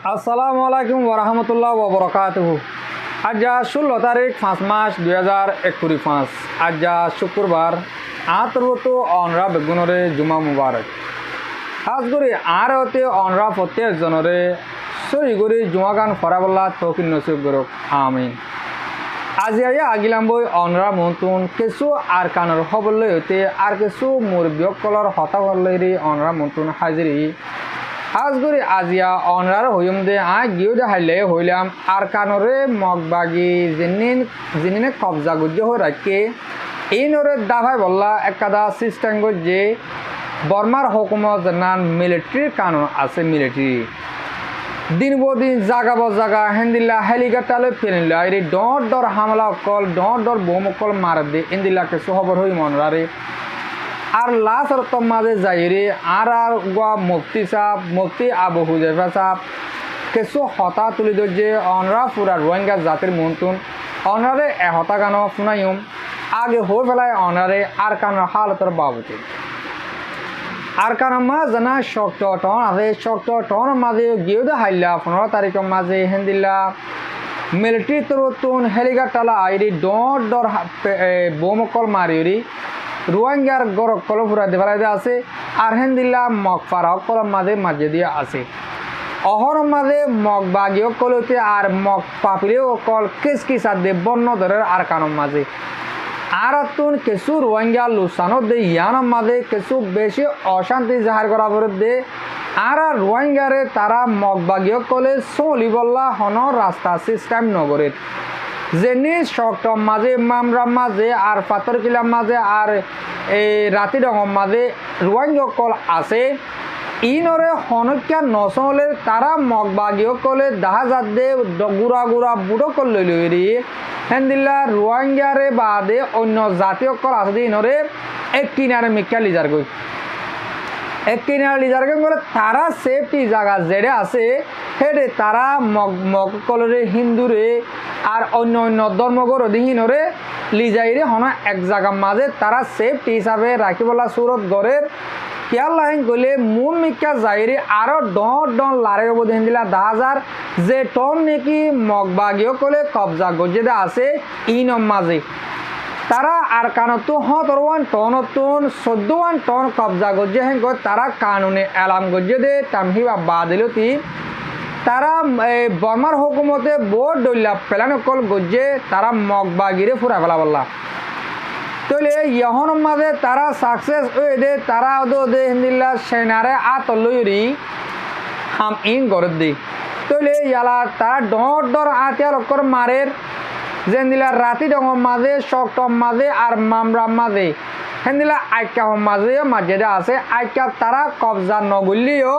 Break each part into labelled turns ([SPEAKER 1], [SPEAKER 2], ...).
[SPEAKER 1] আসসালামু আলাইকুম ওরহমতুল্লাহ ওবরকাতুহু। আজ 16 তারিখ 5 মাস 2025। আজ শুক্রবার আতরতো অনরা বেগুনরে জুমা মুবারক। খাস করে আর হতে অনরা প্রত্যেক জনরে সই করে জুমাগান ফরাবল্লা তৌকিন নসিব করুক আমিন। আজি আগিলাম বই অনরা মন্তুন কিছু আর কানর হবলে হইতে আর কিছু মুরব্বিয়ক কলর হতা হলে অনরা মন্তুন হাজিরি আজ করে আজিয়া অনরার হইম দে গিয়ে দেখাইলে হইলাম আর কানরে মগবাগি জিনিনে কবজা গুজ্জ হয়ে রাখে এই নরে দাভাই বললা একাদা সিস্টেম যে বর্মার হুকুমত নান মিলিটারির কানুন আছে মিলিটারি দিন বদিন জাগা বজাগা হেন্দিল্লা হেলিকপ্টারে ফেলিল এই ডর ডর হামলা অকল ডর ডর বোম অকল মার দে ইন্দিল্লাকে খবর হই মনরারে আর লাস্ট রতম মাঝে যাই রে আর গোয়া মুফতি আবু হুজাইফা সাহ কিছু হতা তুলি যে অনরা পুরা রোহিঙ্গা জাতির মন্তুন অনরারে হতা গান শুনাইম আগে হয়ে ফেলায় অনরারে আর কানোর হালতর বাবুতে আর কারণ মা জানা শক্ত টন আছে শক্ত টন মাঝে গিয়ে হাইলা 15 তারিখের মাঝে হেন্দিল্লা মিলিটারি তরতুন হেলিকপ্টার আইরি ডর ডর বোম কল মারি রোহিঙ্গার গরক কল ফুরা দেওয়ালে আছে আর হেন্দিল্লা মগ ফারা কল মাঝে দিয়ে আছে অহর মাঝে মগ বাগিও কলতে আর মগ পাপিলেও কল কিসকিসা দে বন্য ধরের আর কারণ মাঝে আর তুন কিছু রোহিঙ্গা লুসানো দে ইয়ানোর মাঝে কিছু বেশি অশান্তি জাহার করা করে দে আর রোহিঙ্গারে তারা মগবাগীয় কলে চলি বললা হন রাস্তা সিস্টেম নগরের যেনি শক্তর মাঝে মামরার মাঝে আর পাথরকিলার মাঝে আর এই রাতি রঙর মাঝে রোহিঙ্গা কল আছে ইনরে হনকিয়া নচলে তারা মগবাগীয় কলে দাহা যাত দে গুড়া গুড়া বুড়ো কল লইলি হেন্দিল্লা রোহিঙ্গারে বাদে অন্য জাতীয় কল আছে ইনরে এক কিনারে মিকা লিজার গই এক কিনারে লিজার গই বলে তারা সেফটি জায়গা যেটা আছে সেটা তারা মগ কলরে হিন্দুরে আর অন্য অন্য ধর্মগর অধীনরে লিজাইরে হন এক জায়গার মাঝে তারা সেফটি হিসাবে রাখিবলা সুরত গড়ের কেয়ার লাইন গলে মুন মিকা যাইরে আরো ডন লারে অবধি হিন্দিলা 10,000 যে টন নাকি মগবাগীয় কলে কবজা গজেদা আছে ইনম মাঝে তারা আর কানতো 17 টনতুন 14 টন কবজা গজে হেন তারা কানুনে এলাম গজে দে তামহিবা বাদিলতি তারা বর্মার হুকুমতে বোর্ড দইলা পেলানো কল গজে তারা মগবাগিরে ফুরা ফেলা বললা তলে ইহন মাঝে তারা সাকসেস হয়ে দে তারা দে হিন্দিল্লা সেনারে আতলইরি হাম ইন গরদ দি তলে ইয়ালা তারা ডর ডর আতিয়ার অকর মারের যেদিলা রাতি ডঙর মাঝে শক্তর মাঝে আর মামরার মাঝে হেন্দিলা আইকা মাঝে আছে আইকা তারা কবজা নগলিও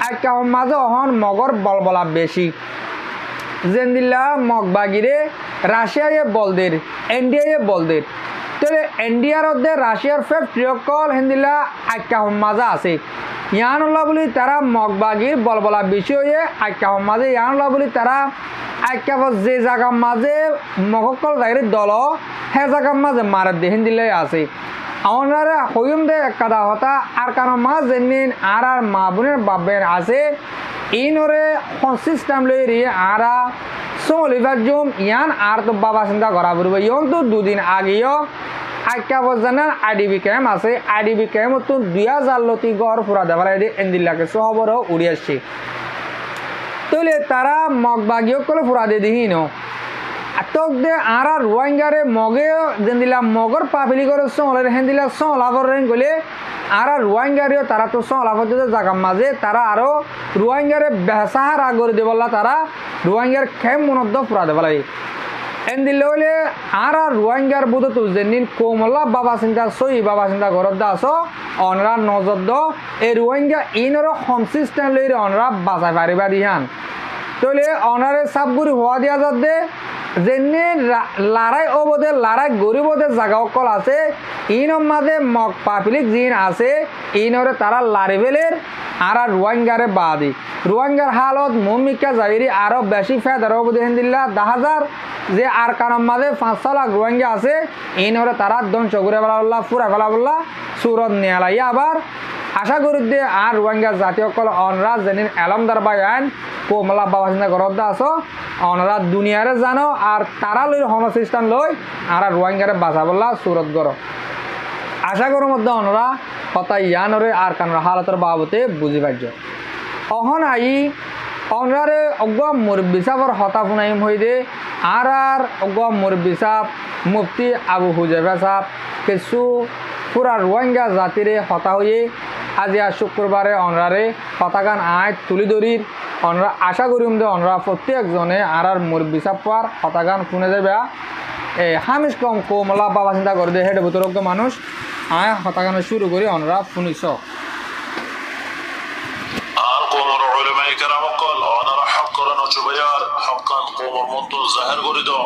[SPEAKER 1] আইকা মাঝে অহন মগর বলবলা বেশি যেদিলা মগবাগিরে রাশিয়ায় বলদের ইন্ডিয়ায় বলদের তবে ইন্ডিয়ার মধ্যে রাশিয়ার ফ্যাক্টরিকল হিন্দিলা আইকা মাজা আছে ইয়ানুল্লাহ বলি তারা মগবাগির বলবলা বিষয়ে আইকা মাঝে ইয়ানুল্লাহ বলি তারা আইকা যে জায়গার মাঝে মগকল যাই দল সে জায়গার মাঝে মারার দিয়ে হিন্দিলাই আছে আমার হইম দে একটা হতা আর কারণ মাছ যেদিন আর মা বোনের বাবের আছে ইনরে সিস্টেম লই আর চলিবার জুম ইয়ান আর তো বাবা চিন্তা করা পড়ব ইয়ং তো দুদিন আগেও আইকা বজানার আইডিবি ক্যাম্প আছে আইডিবি ক্যাম্প তো 2000 লতি গড় ফুরা দেওয়ার এন্দিল্লাকে সহবর উড়ি আসছে তলে তারা মগবাগীয় করে ফুরা দিয়ে দিহি ন তক দে আর রোহিঙ্গারে মগে যেদিলা মগর পাপিলি করে চলে হেন্দিলা চলাবর রেন গলে আর রোহিঙ্গারিও তারা তো চলাবর জায়গার মাঝে তারা আরো রোহিঙ্গারে বেসাহার আগর দেবলা তারা রোহিঙ্গার খেম মনদ্দ ফুরা দেবলা এন্দিল হইলে আর রোহিঙ্গার বুধ তো যেদিন কোমলা বাবা চিন্তা সই বাবা চিন্তা ঘরত আস অনরা নজর এই রোহিঙ্গা ইনর কনসিস্টেন্ট লই অনরা বাঁচাই পারিবা দিহান তলে অনারে সাবগুড়ি হওয়া দিয়া যাত দে যেনে লড়াই অবধে লড়াই গরিবদের জায়গা অকল আছে ইনর মাঝে মগ পাপিলিক জিন আছে ইনরে তারা লারি বেলের আর রোহিঙ্গারে বাদি রোহিঙ্গার হালত মমিকা যাইরি আরো বেশি ফেদার অবধি হিন্দিল্লা 10,000 যে আর কারণ মাঝে 5-6 লাখ রোহিঙ্গা আছে ইনরে তারা ধ্বংস করে ফেলা বললা ফুরা ফেলা বললা সুরত নিয়ে আলাই আবার আশা করি দে আর রোহিঙ্গা জাতীয় কল অনরা যেদিন এলমদার বাই আইন কোমলা বাবা চিন্তা ঘরত আসো অনরা দুনিয়ারে জানো আর তারা লই হনসিস্টান লই আর রোহিঙ্গারে বাঁচাবলা সুরত গর আশা করো মধ্যে অনরা কথা ইয়ানরে আর কানরা হালতের বাবতে বুঝি পাইছ অহন আই অনরারে অজ্ঞ মুরব্বী সাহর হতা ফুনাইম হই দে আর অজ্ঞ মুরব্বী সাহ মুফতি আবু হুজাইফা সাহ কিছু পুরা রোহিঙ্গা জাতিরে হতা হয়ে আজিয়া শুক্রবারে অনরারে হতাগান আয় তুলি ধরির অনরা আশা করিম যে অনরা প্রত্যেকজনে আর মুরব্বী সাহ পার হতাগান শুনে যাবে হামিজ কম কোমলা বাবা চিন্তা করে দে হেড বুতরজ্ঞ মানুষ আয় হতাগান শুরু করি অনরা শুনিস
[SPEAKER 2] حقا قوم المنطق ظاهر قريدو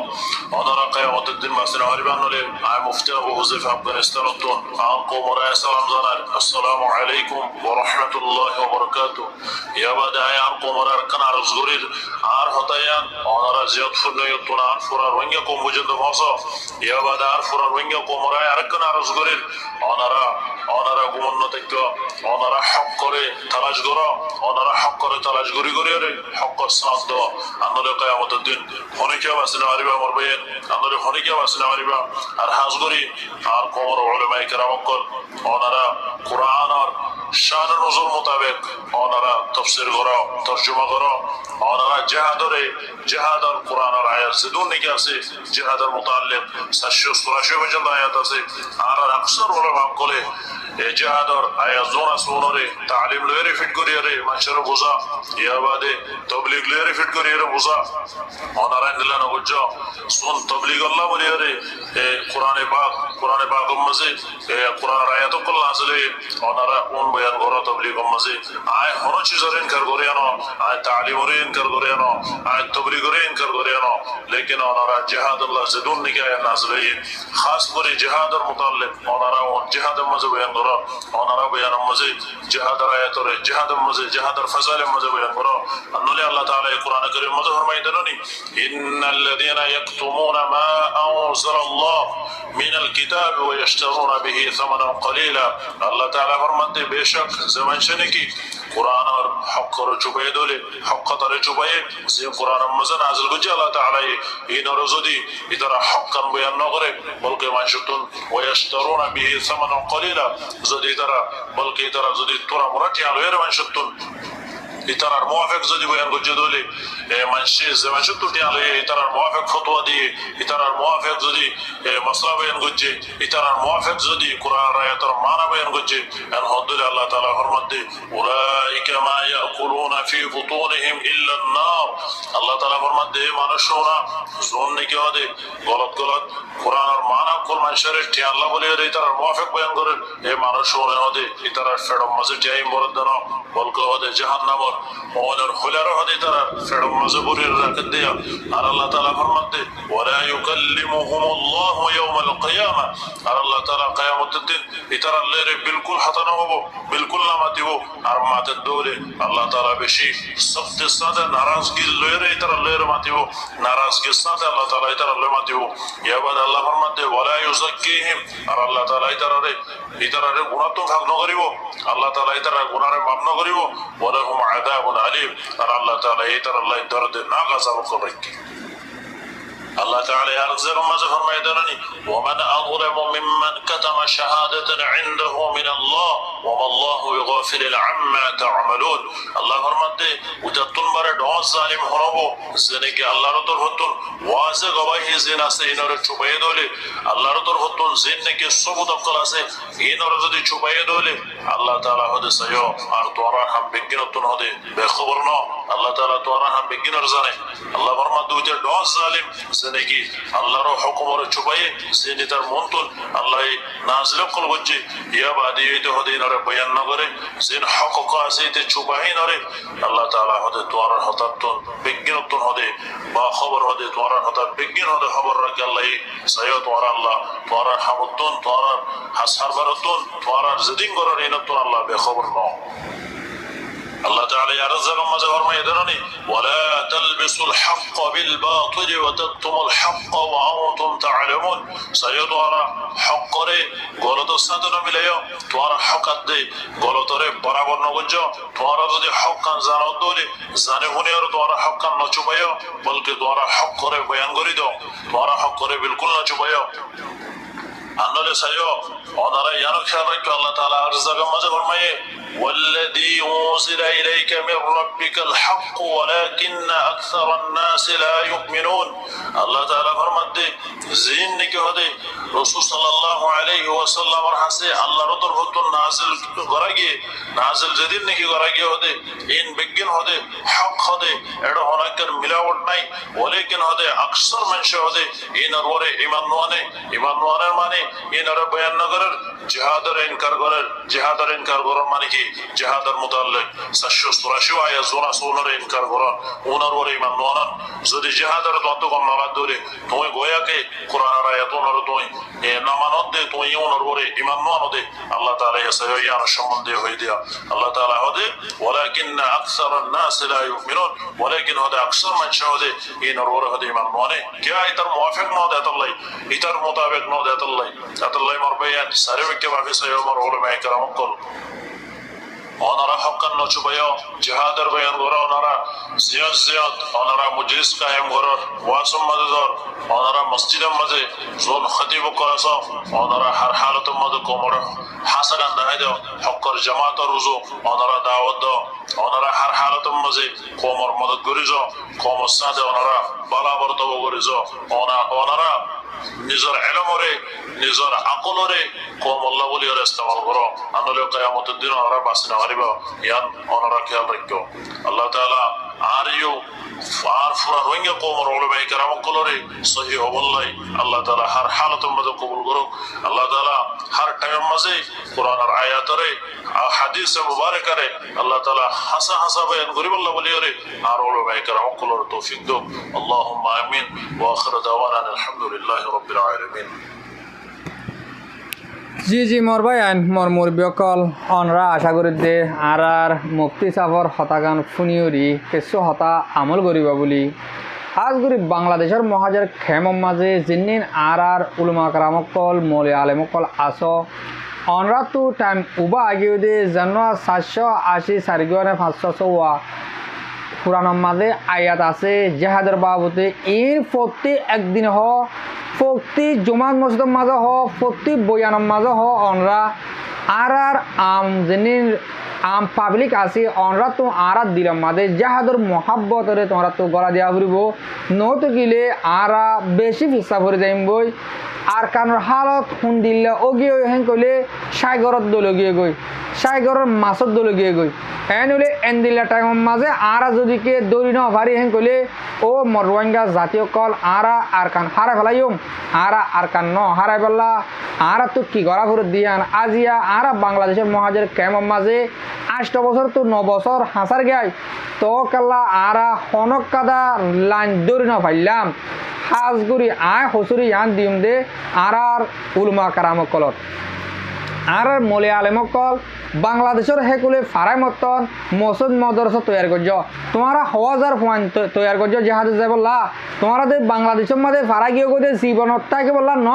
[SPEAKER 2] انا قيامة الدين باسنا غريبان نولي اي مفتي ابو حذيفة افغانستان الدون عن قوم رأي سلام زنال السلام عليكم ورحمة الله وبركاته يا بعد اي عن قوم رأي اركان عرز قريد عار حطيان انا رزياد فرنا يطون عن فرار وينجا قوم بجند مصا يا بعد عار فرار وينجا قوم رأي اركان عرز قريد انا را قوم نتكا انا را حق قري تلاش قرا انا را حق قري تلاش قري قري حق الصلاة دوا انا را قيامة الدين خونيكا باسنا غريبا مربين انا را خونيكا باسنا غريبا ارحاز قري عار قوم علماء كرام قل انا را قرآن شان نزول مطابق انا را تفسير قرا ترجمة قرا انا را جهاد القرآن الآيات زدون نكاسي جهاد المتعلق سشو سراشو بجند آيات اسي انا را اكثر علماء قلي جهادر آیا زونا سونره تعلیم لوری فیت کریاره منشر بوزا یا بعده تبلیغ لوری فیت کریاره بوزا آنارا اندلان وجا سون تبلیغ الله بلیاره قرآن پاک مزه قرآن آیات کل نازله آنارا اون بیان گورا تبلیغ مزه آیا هر چیزر انکار کریانا آیا تعلیم ری انکار کریانا آیا تبلیغ ری انکار کریانا لیکن آنارا جهاد الله زدون نکای نازله خاص کری جهاد متعلق آنارا اون جهاد مزه بیان گورا অনারা বয়ান মজে জিহাদের আয়াতরে জিহাদের মজে জিহাদের ফজাইল মজে বয়ান করো আল্লাহ আল্লাহ তাআলা এই কোরআন কারীম মজে ফরমাই দেননি ইন্নাল্লাযীনা ইয়াকতুমুনা মা আনজালাল্লাহ মিনাল কিতাব ওয়া ইশতারুনা বিহি সামানান কলিলা আল্লাহ তাআলা ফরমাতে বেশক zaman shene ki Kur'an'র হক করে চুপাই দলে হক কথারে চুপাই যে কোরআন মজে নাযিল করছে আল্লাহ তাআলা এই নর যদি ইতারা হক কান বয়ান না করে বলকে মানসুতুন ওয়া ইশতারুনা বিহি সামানান কলিলা যদি তারা বলকে তারা যদি তোরা মোরাটি আলো এর মানসুতুন ইতারার মুওয়াফিক যদি বয়ান করছে দলে মানসি zaman শুতুটি আলো ইতারার মুওয়াফিক ফতোয়া দিয়ে ইতারার মুওয়াফিক যদি মাসলা বয়ান করছে ইতারার মুওয়াফিক যদি কোরআন আয়াতের মানা বয়ান করছে আর হদ্দুল আল্লাহ তাআলা ফরমাতে উলাইকা মা ইয়াকুলুনা ফি বুতুনিহিম ইল্লা আন-নার আল্লাহ তাআলা ফরমাতে মানুষরা জোন নাকি ওদে গলত কোরআনের মানা কোন মানুষের টি আল্লাহ বলে ইতারার মুওয়াফিক বয়ান করে এই মানুষরা ওদে ইতারার ফেরম মাঝে টাইম বরদানো বলকে ওদে জাহান্নামর ওদের খুলার ওদে তারা ফেরম মাঝে বলে রাখতে দেয়া আর আল্লাহ তাআলা ফরমাতে ওয়ালা ইউকাল্লিমুহুমুল্লাহু ইয়াওমাল কিয়ামা আর আল্লাহ তাআলা কিয়ামতের দিন ইতারার লেরে বিলকুল হাতানো হবো বিলকুল না মাতিব আর মাতে দৌড়ে আল্লাহ তাআলা বেশি সফতে সাদা নারাজগি লয়েরে ইতারার লেরে মাতিব নারাজগি সাদা আল্লাহ তাআলা ইতারার লেরে মাতিব ইয়াবাদ আল্লাহ ফরমাতে ওয়ালা ইউযাক্কিহিম আর আল্লাহ তাআলা ইতারারে গুনাহ ভাগ ন করিব আল্লাহ তাআলা ইতারার গুনাহরে মাফ ন করিব ওয়ালাহুম আযাবুন আলীম আর আল্লাহ তাআলা ইতারার লাই দরদে না গাজাব করে الله تعالى يرزق ما فرمى يدنني ومن أظلم ممن كتم شهادة عنده من الله وما الله بغافل عما تعملون الله فرمى وجدتن برد ظالم هربو زنك الله رضر هتون واسه گواهی زنا سے اینور چوبای دوله الله رضر هتون زنك ثبوت قلاسه اینور যদি چوبای دوله الله تعالى هد سيو আর তোরা হাম বিজ্ঞানতন হদে বেখবর ন الله تعالى তোরা হাম বিজ্ঞানর জানে الله فرمى দুইটা দশ জালিম زندگی الله رو حکم رو چوبای زنی در مونتون الله نازل کل وجه یا بعدی تو هدی نره بیان نگره زین حقوق ازیت چوبای نره الله تعالی هده توار هتاتون بگیرتون هده با خبر هده توار هتات بگیر هده خبر را که الله سایه توار الله توار حمدتون توار حسر برتون توار زدین گرار اینتون الله به خبر نو الله تعالى يرزق ما زهر ما يدرني ولا تلبسوا الحق بالباطل وتكتموا الحق وأنتم تعلمون سيدوارا حق ري غلط ساتنا مليو توارا حق دي غلط ري برابر نوجو توارا যদি حق كان জানো দলি জানে হুনে আর توارا حق كان নচুবায়ো বলকে توارا حق করে বয়ান করি দাও توارا حق করে বিলকুল নচুবায়ো আনলে সাইয়ো ওনারা ইয়ানো খেয়াল রাখো আল্লাহ তাআলা আরজাক মাঝে ফরমায়ে والذي أنزل إليك من ربك الحق ولكن أكثر الناس لا يؤمنون الله تعالى فرمده زين نكهده رسول صلى الله عليه وسلم رحسه الله رطر هدو نازل غرقه نازل جديد نكي غرقه هده إن بگن هده حق هده اڑا هناكر ملاوٹ نائی ولكن هده أكثر من شهده إن أروره إيمان نوانه ماني إن أرى بيان نگرر جهادر انکار করার মানে কি জিহাদের মুতাল্লিক 783 আয়াত জোনা সোনার ইনকার করার ওনার ওরে ইমান নন যদি জিহাদের তত কম না ধরে তুই গোয়াকে কোরআনের আয়াত ওনার তুই না মানত দে তুই ওনার ওরে ইমান নন দে আল্লাহ তাআলা এসে ইয়ার সম্বন্ধে হই দিয়া আল্লাহ তাআলা হদে ওয়ালাকিন আকসার الناس لا يؤمنون ولكن هذا اكثر من شهد ان اور هدي ইমান ননে কি আইতার মুওয়াফিক ন দেত আল্লাহ ইতার মোতাবেক ন দেত আল্লাহ মারবায়ান সারে কে ভাবে সে আমার ওলামা کرام কল ওনারা হকান নচুবায় জিহাদের বয়ান করা ওনারা জিয়াদ ওনারা মুজলিস কায়েম করার ওয়াসম মাদর ওনারা মসজিদের মাঝে জোন খতিব করাস ওনারা হার হালতের মধ্যে কোমর হাসাগান দাঁড়াই দাও হকর জামাত রুজু ওনারা দাওয়াত দাও ওনারা হার হালতের মাঝে কোমর মদত করিজ কোমর সাথে ওনারা বালাবর্তব করিজ ওনারা নিজের এলমরে নিজের আকলরে কম আল্লাহ বলি আর ইস্তেমাল করো আনলে কিয়ামতের দিন ওনারা বাঁচতে পারিব ইয়ান ওনারা খেয়াল রাখো আল্লাহ তাআলা আর ইউ ফার ফুরা রোহিঙ্গা কওমের উলামা کرام কলরে সহি হবল্লাই আল্লাহ তাআলা হার হালাতের মধ্যে কবুল করো আল্লাহ তাআলা হার টাইম মাঝে কোরআনের আয়াতরে হাদিসে মুবারকারে আল্লাহ তাআলা হাসা বয়ান করিব আল্লাহ বলি আরে আর উলামা کرام কলরে তৌফিক দাও আল্লাহুম্মা আমিন ওয়া আখির দাওয়ানা আলহামদুলিল্লাহি রাব্বিল আলামিন
[SPEAKER 1] জি মোর ভাই আইন মোর মুরব্বীসকল অনরা আশা করি দে আর মুফতি সাহর হতাগান ফুনিয়রি কিছু হতা আমল করিব বুলি আজ করি বাংলাদেশের মহাজের খেমম মাঝে জিন্নিন আর উলমা কারামকল মৌলি আলেমকল আস অনরা তো টাইম উবা আগিয়ে দে জানুয়া 780 সারিগুয়ানে 500 পুরানোর মাঝে আয়াত আছে জেহাদের বাবতে ইন প্রতি একদিন হ প্রতি জুমাত মসজিদের মাঝে হ প্রতি বয়ানের মাঝে হ অনরা আর আম যিনি আম পাবলিক আছে অনরা তো আর দিলাম মাঝে জেহাদের মহাব্বতরে তোমরা তো গলা দেওয়া ফুরিব নতো গিলে আর বেশি ফিসা ভরে যাইম বই আর কারণের হালত শুন দিলে অগিয়ে হেন কইলে সাইগরত দলগিয়ে গই সাইগরের মাছত দলগিয়ে গই হেন হলে এনদিলা টাইমের মাঝে আর যদি কে দৌড়ি ন ভারি হেন কইলে ও মর রোহিঙ্গা জাতীয় কল আর কান হারা ফেলাইম আর কান ন হারাই পেলা আর তো কি গড়া ঘুরে দিয়ান আজিয়া আর বাংলাদেশের মহাজের ক্যামের মাঝে 8 বছর তো 9 বছর হাসার গাই তো কাল্লা আর হনক কাদা লাইন দৌড়ি ন ফাইলাম হাজগুড়ি আয় হসুরি ইয়ান দিম দে আর উলমা কারামকলত আর মৌলি আলেমকল বাংলাদেশের হেকুলে ফারাই মতন মসজিদ মদরসা তৈরি করছ তোমারা হাজার পয়েন্ট তৈরি করছ জেহাদে যাই বললা তোমারা বাংলাদেশের মাঝে ফারাই গিয়ে গিয়ে জীবনত তাকে বললা ন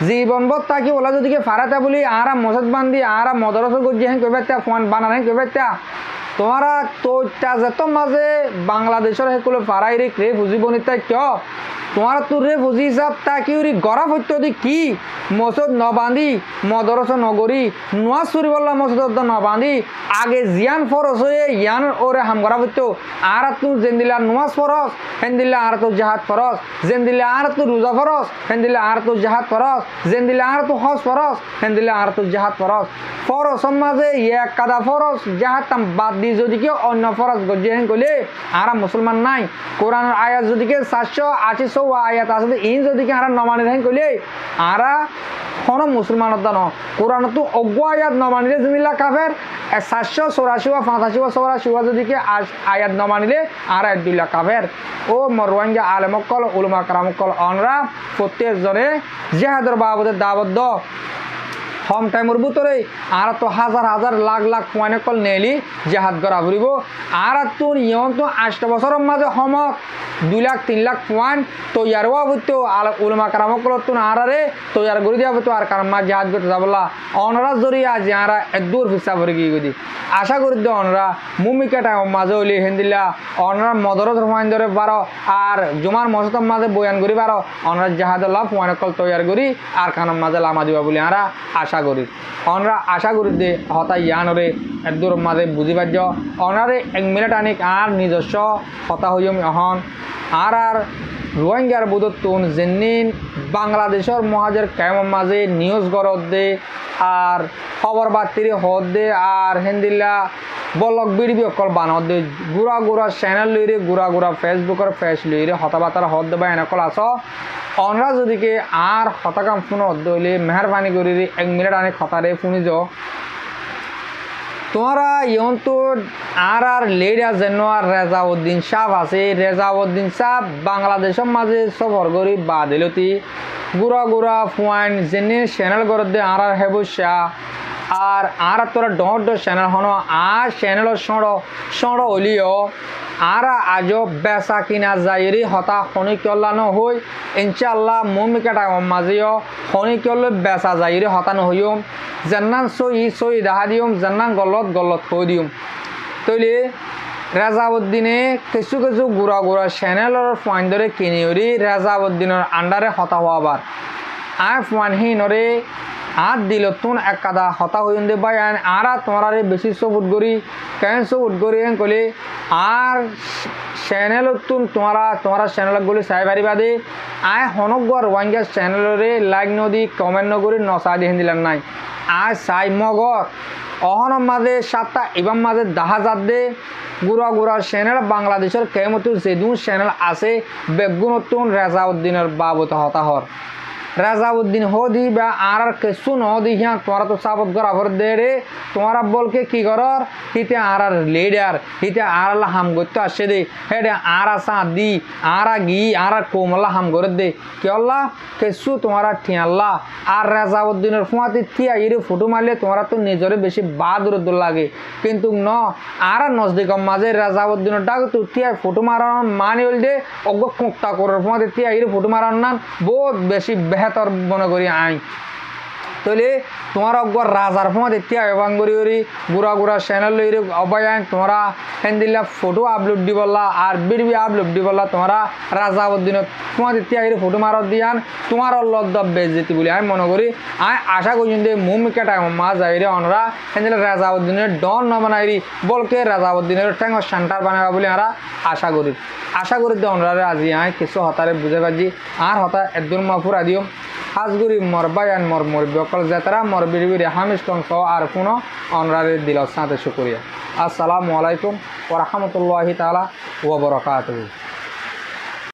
[SPEAKER 1] জীবনবত তাকে বলা যদি ফারাতে বলি আর মসজিদ বান্ধি আর মদরসা গজি হেন কইবে পয়েন্ট বানান হেন কইবে তোমারা তো যেত মাঝে বাংলাদেশের হেকুলে ফারাই রে ক্রে বুঝিব নিতে কিয় তোমার তো রে বুঝি হিসাব তাকি গড়া হইত কি মসজিদ নবান্ধি মদরসা নগরী নোয়া চুরি বললা মসজিদ নবান্ধি আগে জিয়ান ফরস হয়ে ইয়ান ওরে হাম গড়া হইত আর তু যেন দিলা নোয়াজ ফরস হেন দিলা আর তো জাহাদ ফরস যেন দিলা আর তো রোজা ফরস হেন দিলা আর তো জাহাদ ফরস যেন দিলা আর তো হজ ফরস হেন দিলা আর তো জাহাদ ফরস ফরসের মাঝে এক কাদা ফরস জাহাদ তাম বাদ দি যদি কেউ অন্য ফরস গজিয়ে হেন কইলে আর মুসলমান নাই কোরআনের আয়াত যদি কে 780 আয়াত আছে ইন যদি কে আর নমানি হেন কইলে আর কোন মুসলমানের দান কোরআন তো অজ্ঞ আয়াত নমানিলে জিনিলা কাফের 784 বা 85 যদি কে আয়াত নমানিলে আর 2 লাখ কাফের ও মরওয়াঙ্গা আলেমকল উলমা কারামকল অনরা প্রত্যেকজনে জিহাদের বাবদে দাওয়াত দ কম টাইমের ভিতরে আর তো হাজার হাজার লাখ লাখ পয়েন্ট কল নেলি জেহাদ করা ফুরিব আর তো ইয়ন তো 8 বছরের মাঝে সমক 2 লাখ 3 লাখ পয়েন্ট তৈয়ার হওয়া বুঝতো আর উলমা কারামকল তো আরারে তৈয়ার করে দিয়া বুঝতো আর কারণ মা জেহাদ করতে যাবলা অনরা জরিয়া যে আরা এদুর ফিসা ভরে গিয়ে গদি আশা করি দে অনরা মুমিকা টাইম মাঝে হইলে হেন্দিল্লা অনরা মদরত রহমান ধরে পারো আর জুমার মসজিদের মাঝে বয়ান করি পারো অনরা জাহাদুল্লাহ পয়েন্ট কল তৈয়ার করি আর কারণ মাঝে লামা দিবা বলে আরা আশা করি অনরা আশা করি দে হতা ইয়ানরে এদুর মাঝে বুঝি পার্য অনারে 1 মিনিট আনিক আর নিজস্ব হতা হইম এখন আর রোহিঙ্গার বুদতুন জেনিন বাংলাদেশের মহাজের কেমন মাঝে নিউজ গরদ দে আর খবর বাতিরি হদ দে আর হিন্দিল্লা বলক বিড়বি অকল বানত দে গুড়া গুড়া চ্যানেল লইরে গুড়া গুড়া ফেসবুকের পেজ লইরে হতাবাতার হদ দেবা এনেকল আস অনরা যদিকে আর হতাকাম ফোন হদ হইলে মেহরবানি করি 1 মিনিট আনি খতারে শুনি যাও তোমরা ইয়ন তো আর লেডা যেন আর রেজাউদ্দিন সাহ আছে রেজাউদ্দিন সাহ বাংলাদেশের মাঝে সফর করি বাদিলতি গুড়া গুড়া পয়েন্ট যেনে চ্যানেল করতে আর হেবুসা আর তোরা ডর চ্যানেল হন আর চ্যানেল সড় হলিও আর আজও বেচা কিনা যাইরি হতা শনিকল্লা হই ইনশাল্লাহ মমিকা টাইম মাঝেও শনিকল্লে বেচা যাইরি হতা নহইম যেনান সই দেখা দিম যেনান গলত থৈ দিম তৈলে রেজাউদ্দিনে কিছু কিছু গুড়া গুড়া চ্যানেলের পয়েন্ট ধরে কিনিওরি রেজাউদ্দিনের আন্ডারে হতা হওয়াবার আয় পয়েন্ট হিনরে হাত দিল তুন এক কাদা হতা হইন দে ভাই আর তোমার বেশি সবুট করি কেন সবুট করি কলে আর চ্যানেল তুন তোমার চ্যানেল গুলি চাই পারিবা দে আয় হনকগর ওয়াঙ্গা চ্যানেলরে লাইক নদী কমেন্ট নগরী নচা দি হিন্দিলার নাই আয় চাই মগর অহনের মাঝে 7টা এবার মাঝে 10,000 দে গুড়া গুড়া চ্যানেল বাংলাদেশের কেমতো যেদু চ্যানেল আছে বেগুনতুন রেজাউদ্দিনের বাবত হতাহর রেজাউদ্দিন হদি বা আর কিছু নদি হ্যাঁ তোমরা তো সাবত করা ভর দে রে তোমরা বলকে কি করর হিতে আর লিডার হিতে আর হাম করতে আসে দে হেডে আর আসা দি আর গি আর কোমলা হাম করে দে কে আল্লাহ কিছু তোমরা ঠিয়াল্লা আর রেজাউদ্দিনের ফুয়াতে থিয়া ইরে ফটো মারলে তোমরা তো নিজরে বেশি বাদুর লাগে কিন্তু ন আর নজদিক মাঝে রেজাউদ্দিনের ডাক তো থিয়া ফটো মারান মানে হল দে অজ্ঞ কোঁকটা করার ফুয়াতে থিয়া ইরে ফটো মারান না বহুত বেশি বেহতর মনে করি আই তাহলে তোমার অগর রাজার ফোন এতিয়া ব্যবহার করি গুড়া গুড়া চ্যানেল লইরে অবায়ান তোমরা হেন্দিল্লা ফটো আপলোড দিবলা আর বিড়বি আপলোড দিবলা তোমরা রাজাউদ্দিন ফোন এতিয়া ফটো মারত দিয়ান তোমার লদ্দ বেজতি বলে আমি মনে করি আমি আশা করি যে মুমিকা টাইম মা যাইরে অনরা হেন্দিল্লা রাজাউদ্দিনের ডন নবানাইরি বলকে রাজাউদ্দিনের ট্যাঙ্গ সেন্টার বানাবা বলে আমরা আশা করি যে অনরা আজি আয় কিছু হতারে বুঝে পাচ্ছি আর হতা একদম মাফুর আদিও হাজগুড়ি মর বায়ান মর মরবি অকল জেতরা মর বিড়ি হামিজ কংস আর কোনো অনরারে দিল সাথে শুক্রিয়া আসসালামু আলাইকুম ওয়া রাহমাতুল্লাহি তাআলা ওয়া বারাকাতুহু।